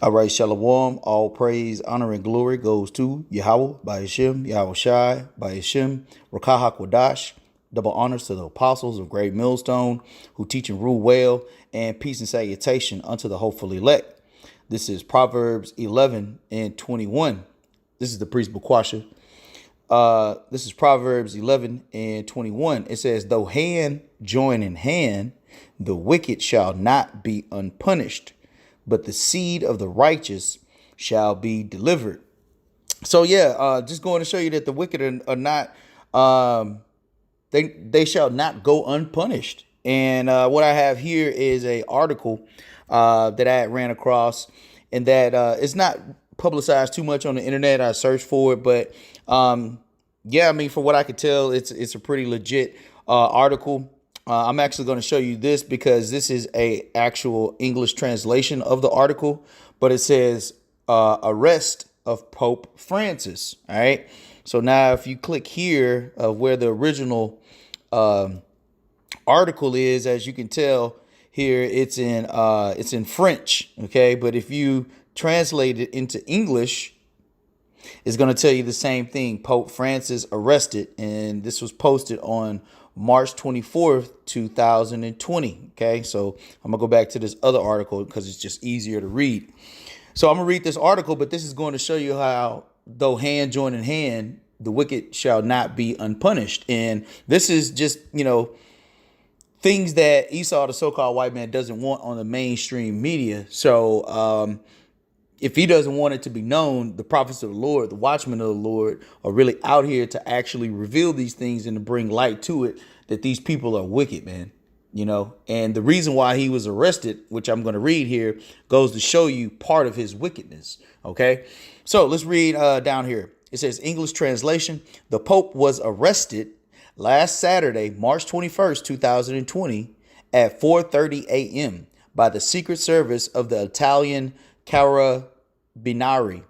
All right, Shalom. All praise, honor, and glory goes to Yahweh by Hashem, Yahweh Shai by Hashem, Rakah HaKodash. Double honors to the apostles of Great Millstone who teach and rule well, and peace and salutation unto the hopeful elect. This is Proverbs 11 and 21. This is the priest Bukwasha. This is Proverbs 11 and 21. It says, though hand join in hand, the wicked shall not be unpunished, but the seed of the righteous shall be delivered. So yeah, just going to show you that the wicked are not, they shall not go unpunished. And what I have here is a article that I ran across, and that it's not publicized too much on the internet. I searched for it, but yeah, I mean, for what I could tell, it's a pretty legit article. I'm actually going to show you this because this is a actual English translation of the article, but it says arrest of Pope Francis. All right. So now if you click here of where the original article is, as you can tell here, it's in French. OK, but if you translate it into English, it's going to tell you the same thing. Pope Francis arrested. And this was posted on March 24th, 2020. OK, so I'm going to go back to this other article because it's just easier to read. So I'm going to read this article, but this is going to show you how, though hand join in hand, the wicked shall not be unpunished. And this is just, things that Esau, the so-called white man, doesn't want on the mainstream media. So if he doesn't want it to be known, the prophets of the Lord, the watchmen of the Lord, are really out here to actually reveal these things and to bring light to it, that these people are wicked, man. And the reason why he was arrested, which I'm going to read here, goes to show you part of his wickedness. OK, so let's read down here. It says, English translation: the Pope was arrested last Saturday, March 21st, 2020 at 4:30 a.m. by the Secret Service of the Italian Carabinieri.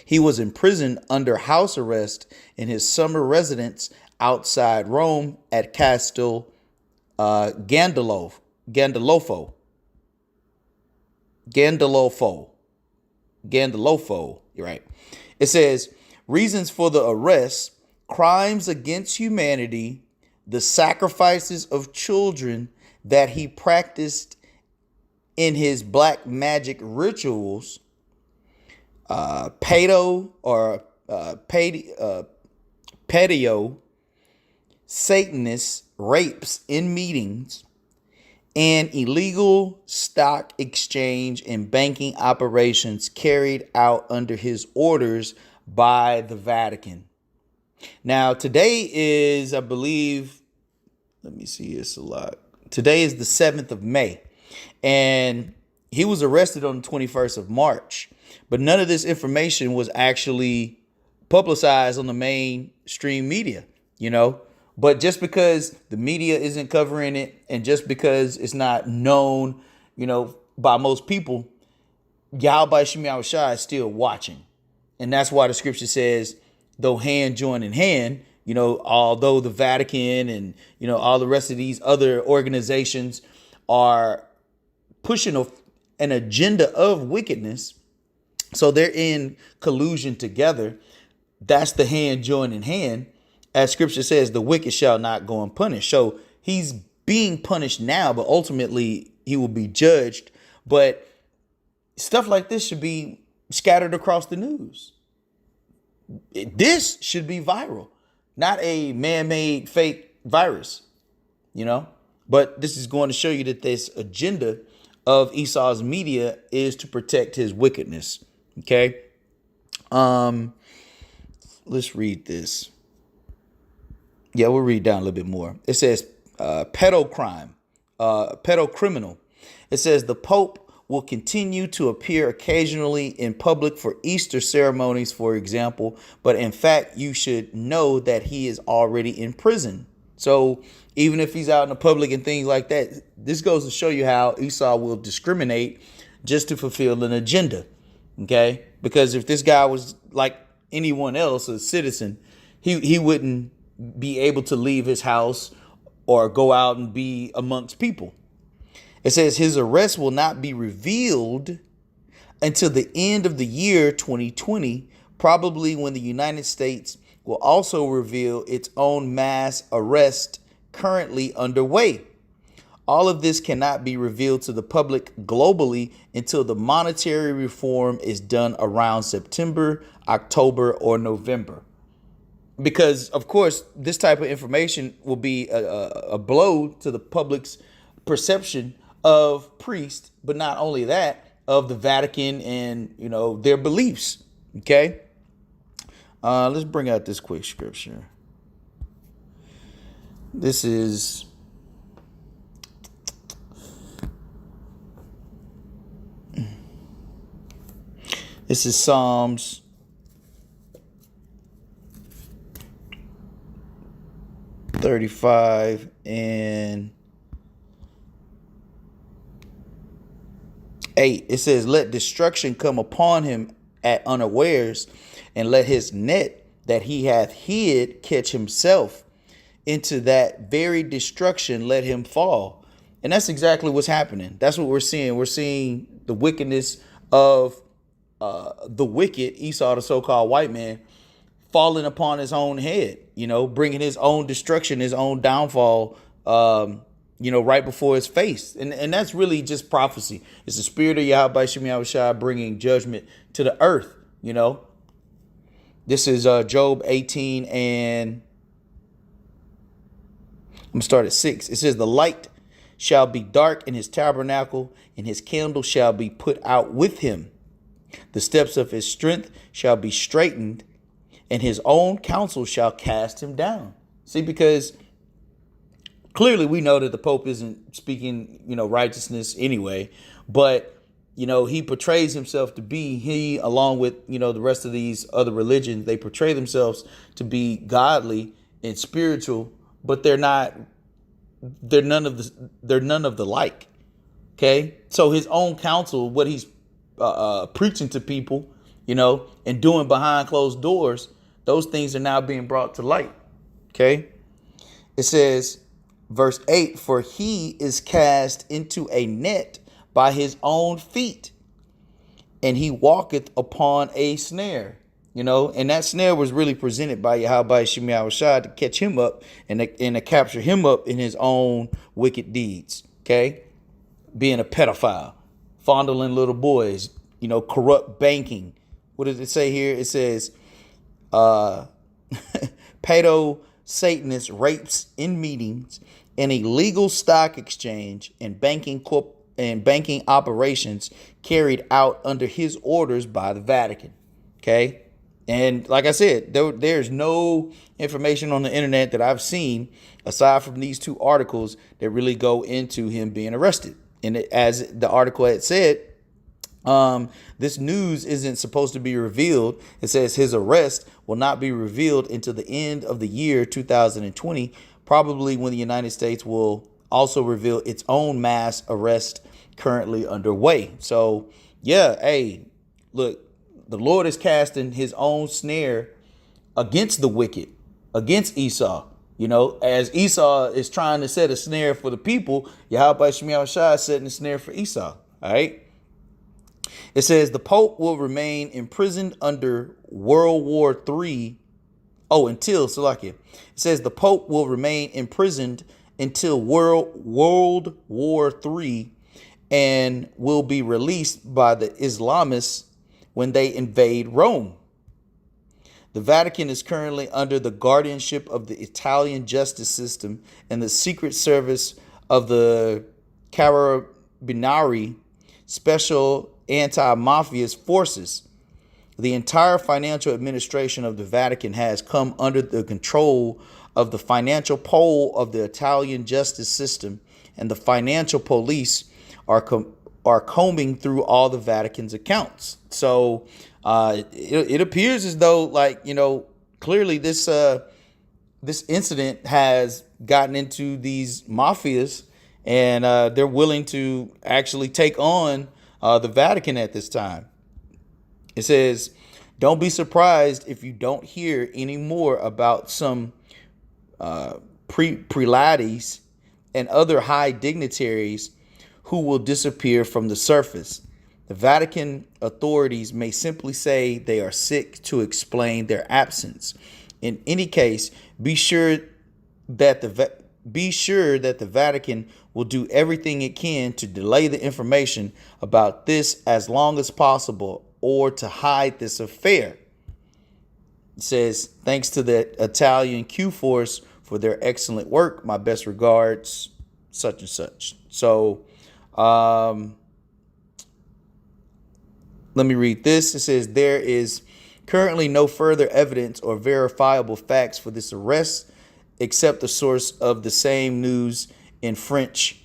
He was imprisoned under house arrest in his summer residence outside Rome at Castel Gandolfo. You're right. It says reasons for the arrest: crimes against humanity, the sacrifices of children that he practiced in his black magic rituals, pedo Satanist rapes in meetings, and illegal stock exchange and banking operations carried out under his orders by the Vatican. Now, today is, I believe, let me see, it's a lot. Today is the 7th of May, and he was arrested on the 21st of March. But none of this information was actually publicized on the mainstream media, But just because the media isn't covering it, and just because it's not known, by most people, Yahweh Shai is still watching. And that's why the scripture says, though hand join in hand, although the Vatican and, all the rest of these other organizations are pushing an agenda of wickedness, so they're in collusion together. That's the hand join in hand. As scripture says, the wicked shall not go unpunished. So he's being punished now, but ultimately he will be judged. But stuff like this should be scattered across the news. This should be viral, not a man-made fake virus, But this is going to show you that this agenda of Esau's media is to protect his wickedness. OK, let's read this. Yeah, we'll read down a little bit more. It says pedocriminal. It says the Pope will continue to appear occasionally in public for Easter ceremonies, for example. But in fact, you should know that he is already in prison. So even if he's out in the public and things like that, this goes to show you how Esau will discriminate just to fulfill an agenda. OK, because if this guy was like anyone else, a citizen, he wouldn't be able to leave his house or go out and be amongst people. It says his arrest will not be revealed until the end of the year 2020, probably when the United States will also reveal its own mass arrest currently underway. All of this cannot be revealed to the public globally until the monetary reform is done around September, October, or November. Because, of course, this type of information will be a blow to the public's perception of priests, but not only that, of the Vatican and, their beliefs. Okay. Let's bring out this quick scripture. This is Psalms 35 and 8. It says, "Let destruction come upon him at unawares, and let his net that he hath hid catch himself. Into that very destruction let him fall." And that's exactly what's happening. That's what we're seeing. We're seeing the wickedness of the wicked, Esau, the so-called white man, falling upon his own head, bringing his own destruction, his own downfall, right before his face. And that's really just prophecy. It's the spirit of Yahweh Shem Yahushua bringing judgment to the earth. This is Job 18 and I'm going to start at 6. It says, "The light shall be dark in his tabernacle, and his candle shall be put out with him. The steps of his strength shall be straightened, and his own counsel shall cast him down." See, because clearly we know that the Pope isn't speaking, righteousness anyway, but, he portrays himself to be, he, along with, the rest of these other religions, they portray themselves to be godly and spiritual, but they're none of the like. Okay. So his own counsel, what he's preaching to people, and doing behind closed doors, those things are now being brought to light. Okay. It says, verse 8, "For he is cast into a net by his own feet, and he walketh upon a snare." And that snare was really presented by Yahweh Shem Yahushua to catch him up and to capture him up in his own wicked deeds. Okay. Being a pedophile, fondling little boys, corrupt banking. What does it say here? It says, pedo Satanist rapes in meetings, an illegal stock exchange and banking operations carried out under his orders by the Vatican. Okay. And like I said, there's no information on the internet that I've seen aside from these two articles that really go into him being arrested. And as the article had said, this news isn't supposed to be revealed. It says his arrest will not be revealed until the end of the year 2020, probably when the United States will also reveal its own mass arrest currently underway. So, yeah, hey, look, the Lord is casting his own snare against the wicked, against Esau. As Esau is trying to set a snare for the people, Yahweh Shem Yahushua is setting a snare for Esau. All right. It says the Pope will remain imprisoned under World War III. Until Salakia. It says the Pope will remain imprisoned until World War III and will be released by the Islamists when they invade Rome. The Vatican is currently under the guardianship of the Italian justice system and the Secret Service of the Carabinieri Special Anti-Mafia Forces. The entire financial administration of the Vatican has come under the control of the financial pole of the Italian justice system, and the financial police are combing through all the Vatican's accounts. So it appears as though, clearly this incident has gotten into these mafias, and they're willing to actually take on the Vatican at this time. It says, don't be surprised if you don't hear any more about some prelades and other high dignitaries who will disappear from the surface. The Vatican authorities may simply say they are sick to explain their absence. In any case, be sure that the Vatican will do everything it can to delay the information about this as long as possible or to hide this affair. It says, thanks to the Italian Q Force for their excellent work. My best regards, such and such. So, let me read this. It says, there is currently no further evidence or verifiable facts for this arrest, except the source of the same news in French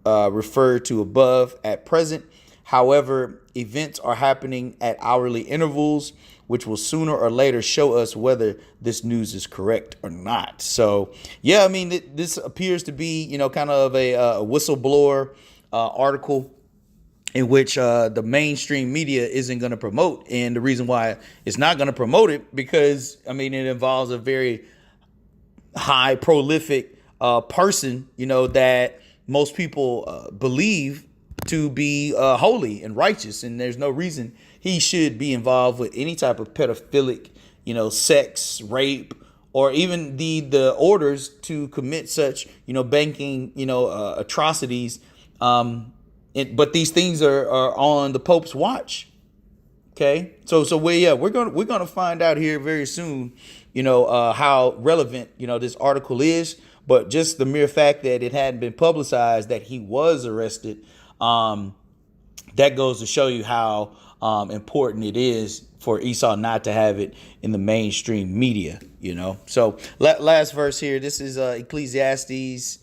referred to above. At present, however, events are happening at hourly intervals, which will sooner or later show us whether this news is correct or not. So, yeah, I mean, this appears to be, kind of a whistleblower article in which the mainstream media isn't going to promote. And the reason why it's not going to promote it, because, I mean, it involves a very high prolific person, that most people believe to be holy and righteous. And there's no reason he should be involved with any type of pedophilic, sex, rape, or even the orders to commit such, banking, atrocities. But these things are on the Pope's watch. Okay, so we're gonna find out here very soon, how relevant this article is. But just the mere fact that it hadn't been publicized that he was arrested, that goes to show you how important it is for Esau not to have it in the mainstream media. So last verse here. This is Ecclesiastes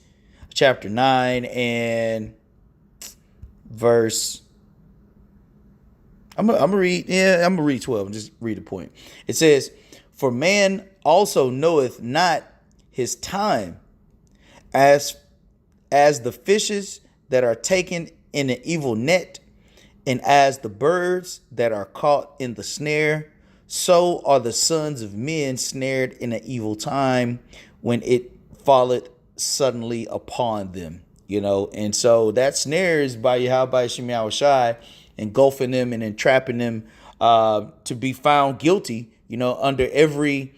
chapter 9 and verse. I'm gonna read 12 and just read the point. It says, for man also knoweth not his time, as the fishes that are taken in an evil net, and as the birds that are caught in the snare, so are the sons of men snared in an evil time, when it falleth suddenly upon them. And so that snare is by Yahweh Shem Yahushai, engulfing them and entrapping them to be found guilty, under every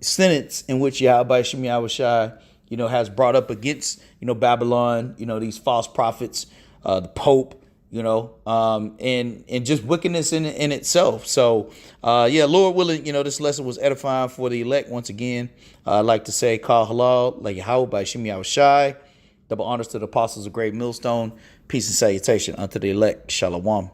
sentence in which Yahweh Shem Yahushai, has brought up against, Babylon, these false prophets, the Pope, and just wickedness in itself. So, Lord willing, this lesson was edifying for the elect. Once again, I'd like to say, Kal Halal, like Yahweh by Shem Yahushai. Double honors to the apostles of Great Millstone. Peace and salutation unto the elect. Shalom.